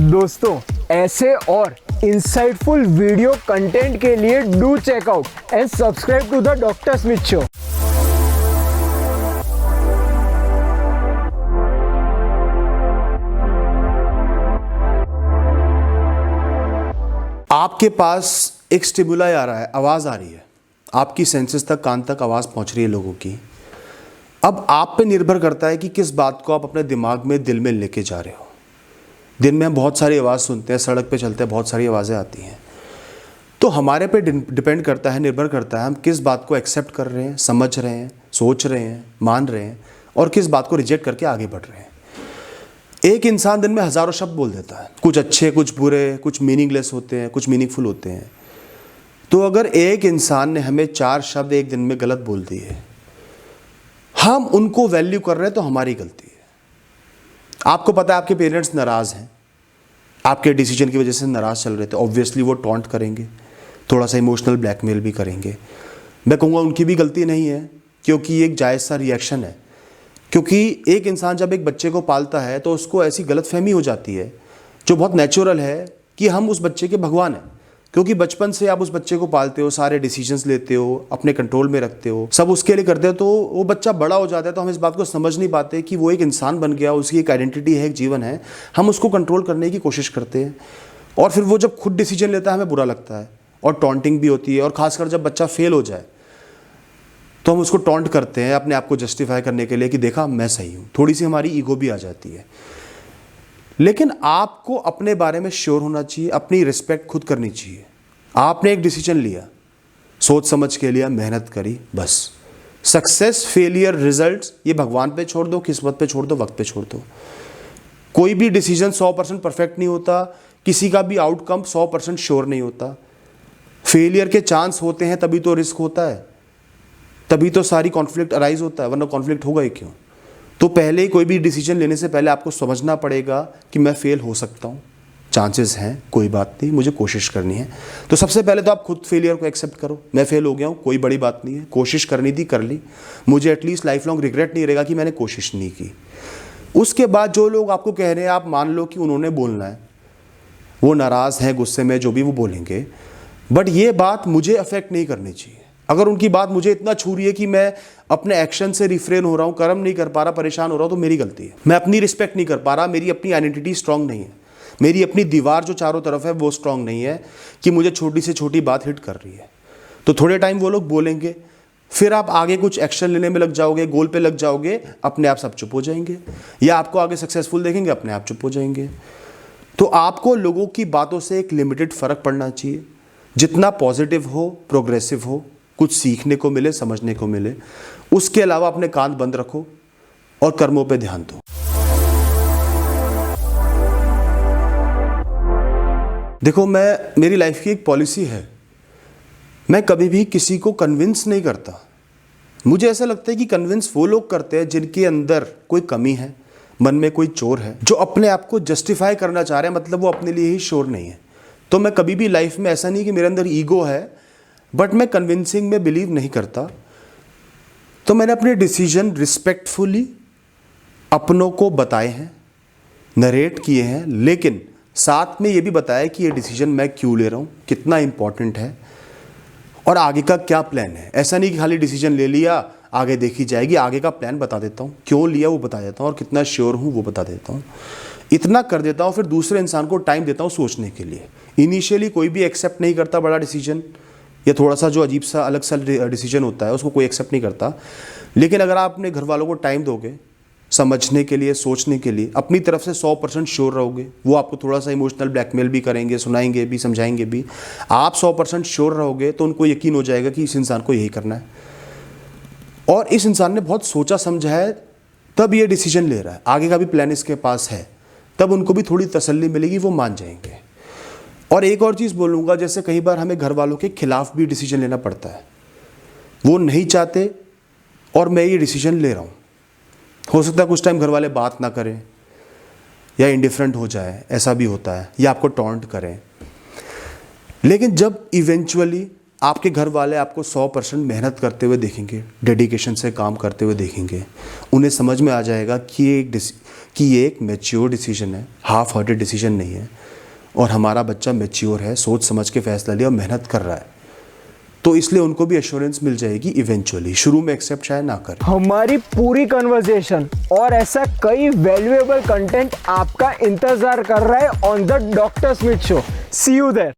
दोस्तों ऐसे और इंसाइटफुल वीडियो कंटेंट के लिए do check out and subscribe to the doctor Smith show. आपके पास एक स्टिमुलाई आ रहा है, आवाज़ आ रही है, आपकी सेंसेस तक, कान तक आवाज़ पहुंच रही है लोगों की। अब आप पे निर्भर करता है कि किस बात को आप अपने दिमाग में, दिल में लेके जा रहे हो। दिन में हम बहुत सारी आवाज़ सुनते हैं, सड़क पे चलते हैं, बहुत सारी आवाज़ें आती हैं। तो हमारे पे डिपेंड करता है, निर्भर करता है हम किस बात को एक्सेप्ट कर रहे हैं, समझ रहे हैं, सोच रहे हैं, मान रहे हैं और किस बात को रिजेक्ट करके आगे बढ़ रहे हैं। एक इंसान दिन में हज़ारों शब्द बोल देता है, कुछ अच्छे, कुछ बुरे, कुछ मीनिंगलेस होते हैं, कुछ मीनिंगफुल होते हैं। तो अगर एक इंसान ने हमें 4 शब्द एक दिन में गलत बोल दिए, हम उनको वैल्यू कर रहे हैं, तो हमारी गलती है। आपको पता है आपके पेरेंट्स नाराज़ हैं, आपके डिसीजन की वजह से नाराज़ चल रहे थे, ऑब्वियसली वो टॉन्ट करेंगे, थोड़ा सा इमोशनल ब्लैकमेल भी करेंगे। मैं कहूँगा उनकी भी गलती नहीं है, क्योंकि ये एक जायज़ सा रिएक्शन है। क्योंकि एक इंसान जब एक बच्चे को पालता है तो उसको ऐसी गलतफहमी हो जाती है, जो बहुत नेचुरल है, कि हम उस बच्चे के भगवान हैं। क्योंकि बचपन से आप उस बच्चे को पालते हो, सारे डिसीजंस लेते हो, अपने कंट्रोल में रखते हो, सब उसके लिए करते हो। तो वो बच्चा बड़ा हो जाता है तो हम इस बात को समझ नहीं पाते कि वो एक इंसान बन गया, उसकी एक आइडेंटिटी है, एक जीवन है। हम उसको कंट्रोल करने की कोशिश करते हैं और फिर वो जब खुद डिसीजन लेता है हमें बुरा लगता है और टॉन्टिंग भी होती है। और ख़ासकर जब बच्चा फेल हो जाए तो हम उसको टॉन्ट करते हैं अपने आप को जस्टिफाई करने के लिए कि देखा मैं सही हूँ। थोड़ी सी हमारी ईगो भी आ जाती है। लेकिन आपको अपने बारे में श्योर होना चाहिए, अपनी रिस्पेक्ट खुद करनी चाहिए। आपने एक डिसीजन लिया, सोच समझ के लिया, मेहनत करी, बस। सक्सेस, फेलियर, रिजल्ट्स ये भगवान पे छोड़ दो, किस्मत पे छोड़ दो, वक्त पे छोड़ दो। कोई भी डिसीजन 100% परफेक्ट नहीं होता, किसी का भी आउटकम 100% श्योर नहीं होता। फेलियर के चांस होते हैं तभी तो रिस्क होता है, तभी तो सारी कॉन्फ्लिक्ट अराइज होता है, वरना कॉन्फ्लिक्ट होगा ही क्यों। तो पहले ही कोई भी डिसीजन लेने से पहले आपको समझना पड़ेगा कि मैं फेल हो सकता हूँ, चांसेस हैं, कोई बात नहीं, मुझे कोशिश करनी है। तो सबसे पहले तो आप खुद फेलियर को एक्सेप्ट करो। मैं फेल हो गया हूँ, कोई बड़ी बात नहीं है, कोशिश करनी थी, कर ली, मुझे एटलीस्ट लाइफ लॉन्ग रिग्रेट नहीं रहेगा कि मैंने कोशिश नहीं की। उसके बाद जो लोग आपको कह रहे हैं, आप मान लो कि उन्होंने बोलना है, वो नाराज़ हैं, गुस्से में, जो भी वो बोलेंगे, बट ये बात मुझे अफेक्ट नहीं करनी चाहिए। अगर उनकी बात मुझे इतना छू रही है कि मैं अपने एक्शन से रिफ्रेन हो रहा हूँ, कर्म नहीं कर पा रहा, परेशान हो रहा हूँ, तो मेरी गलती है। मैं अपनी रिस्पेक्ट नहीं कर पा रहा, मेरी अपनी आइडेंटिटी स्ट्रांग नहीं है, मेरी अपनी दीवार जो चारों तरफ है वो स्ट्रांग नहीं है कि मुझे छोटी से छोटी बात हिट कर रही है। तो थोड़े टाइम वो लोग बोलेंगे, फिर आप आगे कुछ एक्शन लेने में लग जाओगे, गोल पे लग जाओगे, अपने आप सब चुप हो जाएंगे, या आपको आगे सक्सेसफुल देखेंगे, अपने आप चुप हो जाएंगे। तो आपको लोगों की बातों से एक लिमिटेड फ़र्क पड़ना चाहिए, जितना पॉजिटिव हो, प्रोग्रेसिव हो, कुछ सीखने को मिले, समझने को मिले। उसके अलावा अपने कान बंद रखो और कर्मों पे ध्यान दो। देखो, मेरी लाइफ की एक पॉलिसी है, मैं कभी भी किसी को कन्विंस नहीं करता। मुझे ऐसा लगता है कि कन्विंस वो लोग करते हैं जिनके अंदर कोई कमी है, मन में कोई चोर है, जो अपने आप को जस्टिफाई करना चाह रहे हैं, मतलब वो अपने लिए ही श्योर नहीं है। तो मैं कभी भी लाइफ में, ऐसा नहीं कि मेरे अंदर ईगो है, बट मैं कन्विंसिंग में बिलीव नहीं करता। तो मैंने अपने डिसीजन रिस्पेक्टफुली अपनों को बताए हैं, नरेट किए हैं, लेकिन साथ में ये भी बताया कि ये डिसीजन मैं क्यों ले रहा हूँ, कितना इंपॉर्टेंट है और आगे का क्या प्लान है। ऐसा नहीं कि खाली डिसीजन ले लिया, आगे देखी जाएगी। आगे का प्लान बता देता हूँ, क्यों लिया वो बता देता हूँ, और कितना श्योर हूँ वो बता देता हूँ। इतना कर देता हूँ, फिर दूसरे इंसान को टाइम देता हूँ सोचने के लिए। इनिशियली कोई भी एक्सेप्ट नहीं करता बड़ा डिसीजन, या थोड़ा सा जो अजीब सा अलग सा डिसीजन होता है उसको कोई एक्सेप्ट नहीं करता। लेकिन अगर आप अपने घर वालों को टाइम दोगे समझने के लिए, सोचने के लिए, अपनी तरफ से 100% श्योर रहोगे, वो आपको थोड़ा सा इमोशनल ब्लैकमेल भी करेंगे, सुनाएंगे भी, समझाएंगे भी, आप 100% श्योर रहोगे, तो उनको यकीन हो जाएगा कि इस इंसान को यही करना है और इस इंसान ने बहुत सोचा समझा है, तब ये डिसीजन ले रहा है, आगे का भी प्लान इसके पास है, तब उनको भी थोड़ी तसल्ली मिलेगी, वो मान जाएंगे। और एक और चीज़ बोलूँगा, जैसे कई बार हमें घर वालों के खिलाफ भी डिसीजन लेना पड़ता है, वो नहीं चाहते और मैं ये डिसीजन ले रहा हूँ। हो सकता है कुछ टाइम घर वाले बात ना करें या इंडिफरेंट हो जाए, ऐसा भी होता है, या आपको टॉन्ट करें। लेकिन जब इवेंचुअली आपके घर वाले आपको 100% मेहनत करते हुए देखेंगे, डेडिकेशन से काम करते हुए देखेंगे, उन्हें समझ में आ जाएगा कि कि ये एक मैच्योर डिसीजन है, हाफ हार्टेड डिसीजन नहीं है, और हमारा बच्चा मैच्योर है, सोच समझ के फैसला लिया और मेहनत कर रहा है, तो इसलिए उनको भी एश्योरेंस मिल जाएगी इवेंचुअली। शुरू में एक्सेप्ट शायद ना करें। हमारी पूरी कन्वर्सेशन और ऐसा कई वैल्यूएबल कंटेंट आपका इंतजार कर रहा है on the doctor Smith show. See you there.